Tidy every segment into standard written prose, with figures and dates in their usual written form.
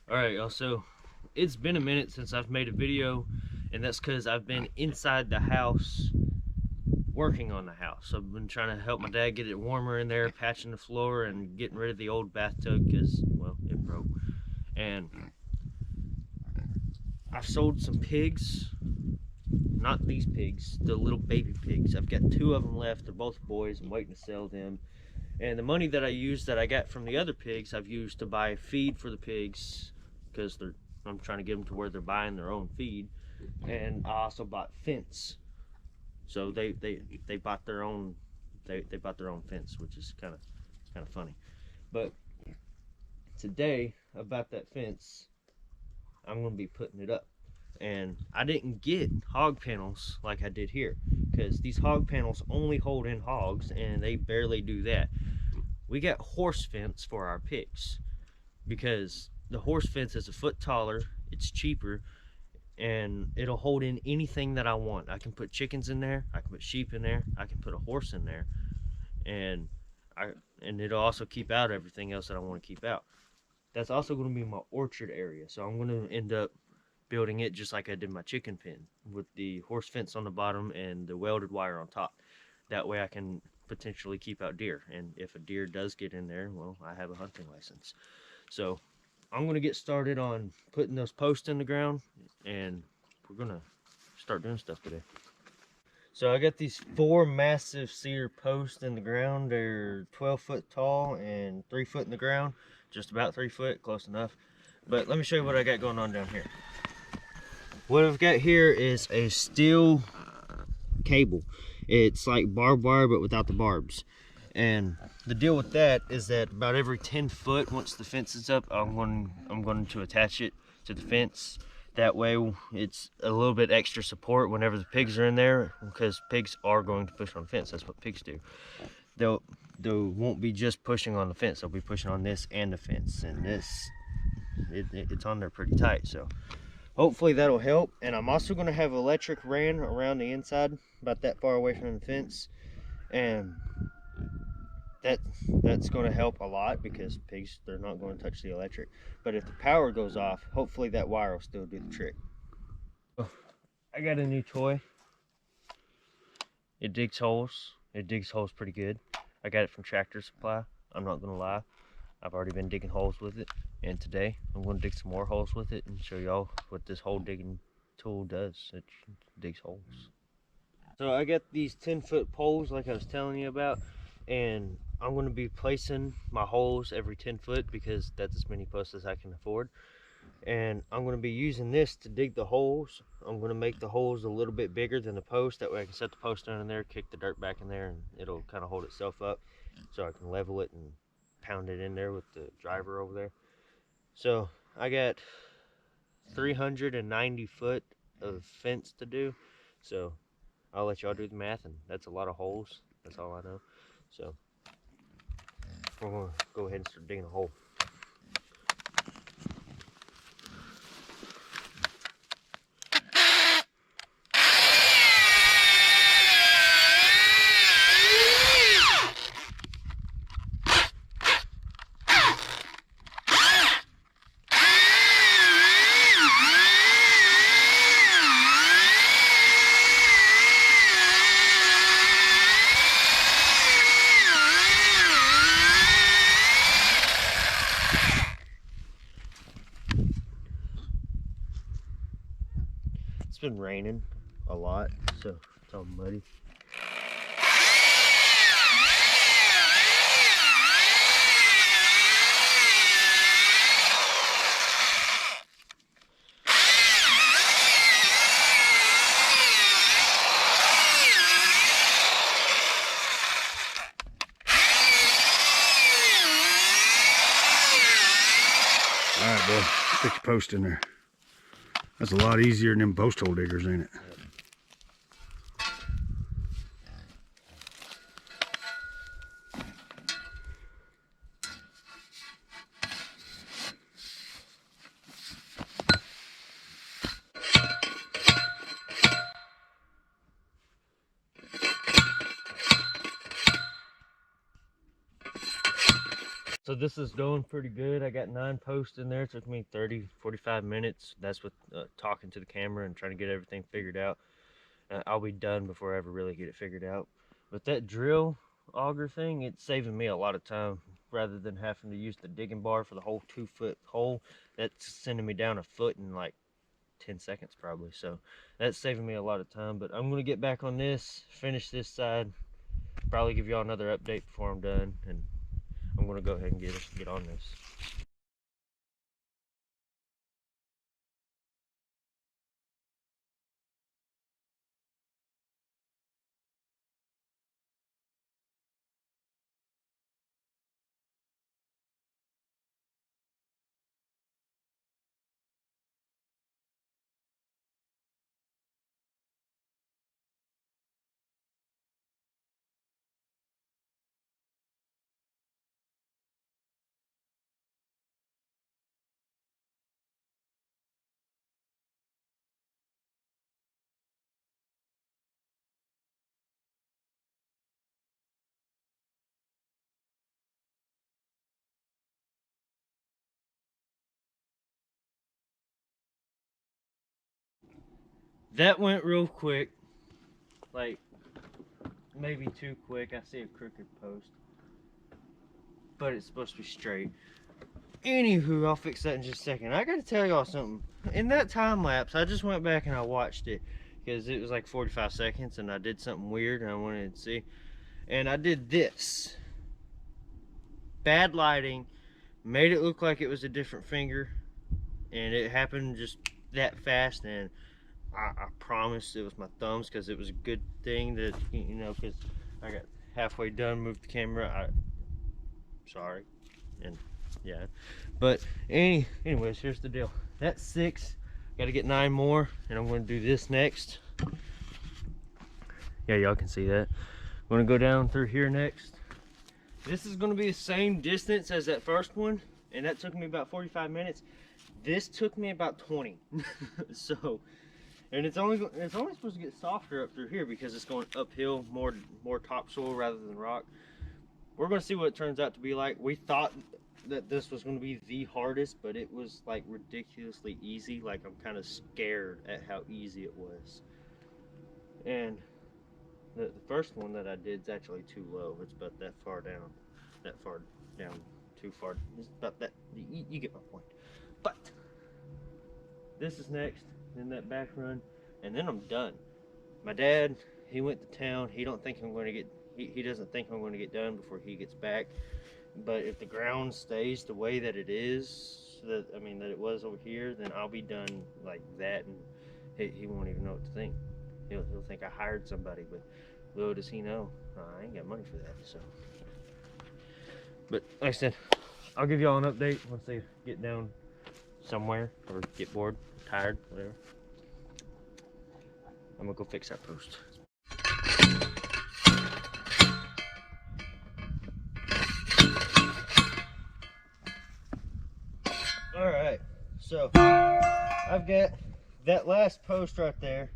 Alright, y'all, so it's been a minute since I've made a video, and that's because I've been inside the house working on the house. I've been trying to help my dad get it warmer in there, patching the floor and getting rid of the old bathtub because, well, it broke. And I've sold some pigs. Not these pigs, the little baby pigs. I've got 2 of them left. They're both boys. I'm waiting to sell them. And the money that I got from the other pigs, I've used to buy feed for the pigs because I'm trying to get them to where they're buying their own feed. And I also bought fence. So they bought their own they bought their own fence, which is kind of funny. But today about that fence, I'm going to be putting it up. And I didn't get hog panels like I did here because these hog panels only hold in hogs and they barely do that. We got horse fence for our pigs because the horse fence is a foot taller, it's cheaper, and it'll hold in anything that I want. I can put chickens in there, I can put sheep in there, I can put a horse in there, and it'll also keep out everything else that I want to keep out. That's also going to be my orchard area, so I'm going to end up building it just like I did my chicken pen with the horse fence on the bottom and the welded wire on top. That way I can potentially keep out deer, and if a deer does get in there, well, I have a hunting license. So I'm going to get started on putting those posts in the ground, and we're going to start doing stuff today. So I got these 4 massive cedar posts in the ground. They're 12 foot tall and 3 foot in the ground, just about 3 foot, close enough. But let me show you what I got going on down here. What I've got here is a steel cable. It's like barbed wire but without the barbs. And the deal with that is that about every 10 foot, once the fence is up, I'm going to attach it to the fence. That way it's a little bit extra support whenever the pigs are in there, because pigs are going to push on the fence. That's what pigs do. They won't be just pushing on the fence, they'll be pushing on this and the fence, and it's on there pretty tight. So hopefully that'll help. And I'm also going to have electric ran around the inside, about that far away from the fence, and that's going to help a lot because pigs, they're not going to touch the electric. But if the power goes off, hopefully that wire will still do the trick. I got a new toy. It digs holes. It digs holes pretty good. I got it from Tractor Supply. I'm not going to lie, I've already been digging holes with it, and today I'm going to dig some more holes with it and show y'all what this hole digging tool does. It digs holes. So I got these 10-foot poles like I was telling you about, and I'm going to be placing my holes every 10 foot because that's as many posts as I can afford. And I'm going to be using this to dig the holes. I'm going to make the holes a little bit bigger than the post. That way I can set the post down in there, kick the dirt back in there, and it'll kind of hold itself up so I can level it and pound it in there with the driver over there. So I got 390 foot of fence to do. So I'll let y'all do the math, and that's a lot of holes. That's all I know. So we're going to go ahead and start digging a hole. It's been raining a lot, so it's all muddy. All right, bud, stick your post in there. That's a lot easier than them post hole diggers, ain't it? So this is going pretty good. I got 9 posts in there. It took me 30, 45 minutes. That's with talking to the camera and trying to get everything figured out. I'll be done before I ever really get it figured out. But that drill auger thing, it's saving me a lot of time. Rather than having to use the digging bar for the whole 2-foot hole, that's sending me down a foot in like 10 seconds probably. So that's saving me a lot of time. But I'm going to get back on this, finish this side, probably give y'all another update before I'm done, and I'm going to go ahead and get on this. That went real quick, like maybe too quick. I see a crooked post, but it's supposed to be straight. Anywho, I'll fix that in just a second. I gotta tell y'all something. In that time lapse, I just went back and I watched it because it was like 45 seconds and I did something weird and I wanted to see. And I did this. Bad lighting, made it look like it was a different finger, and it happened just that fast. And I promise it was my thumbs, because it was a good thing that, you know, because I got halfway done, moved the camera. Sorry. And yeah, but anyways, here's the deal. That's 6. Got to get 9 more, and I'm going to do this next. Yeah, y'all can see that. I'm going to go down through here next. This is going to be the same distance as that first one, and that took me about 45 minutes. This took me about 20. So, and it's only supposed to get softer up through here because it's going uphill, more topsoil rather than rock. We're going to see what it turns out to be like. We thought that this was going to be the hardest, but it was like ridiculously easy. Like, I'm kind of scared at how easy it was. And the first one that I did is actually too low. It's about that far down. Too far. It's about that. You get my point. But this is next, then that back run, and then I'm done. My dad, he went to town. He doesn't think I'm going to get done before he gets back. But if the ground stays the way that it is, that it was over here, then I'll be done like that, and he won't even know what to think. He'll think I hired somebody, but little does he know, I ain't got money for that. So, but like I said, I'll give y'all an update once they get down somewhere, or get bored, tired, whatever. I'm gonna go fix that post. Alright, so I've got that last post right there,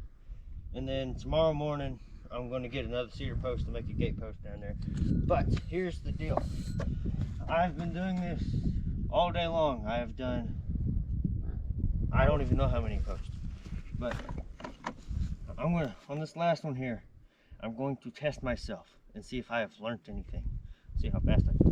and then tomorrow morning I'm going to get another cedar post to make a gate post down there. But here's the deal. I've been doing this all day long. I have done, I don't even know how many posts, but on this last one here, I'm going to test myself and see if I have learned anything. See how fast I can.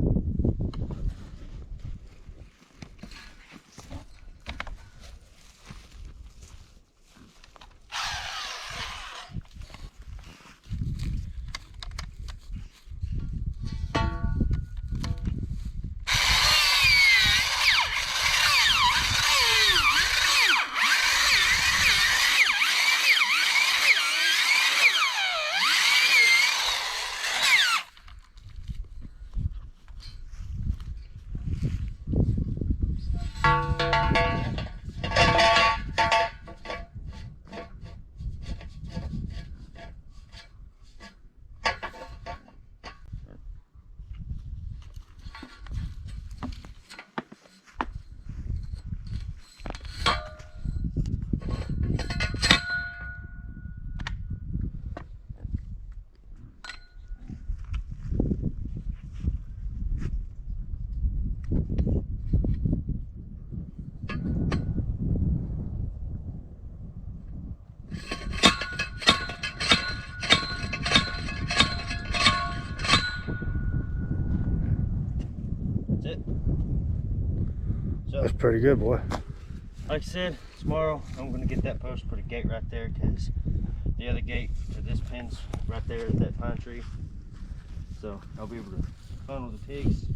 So, That's pretty good, boy. like I said, tomorrow I'm gonna get that post, put a gate right there, because the other gate to this pin's right there at that pine tree. So I'll be able to funnel the pigs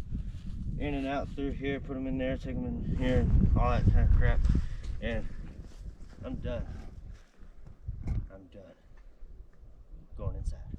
in and out through here, put them in there, take them in here, and all that kind of crap. And I'm done. I'm done. Going inside.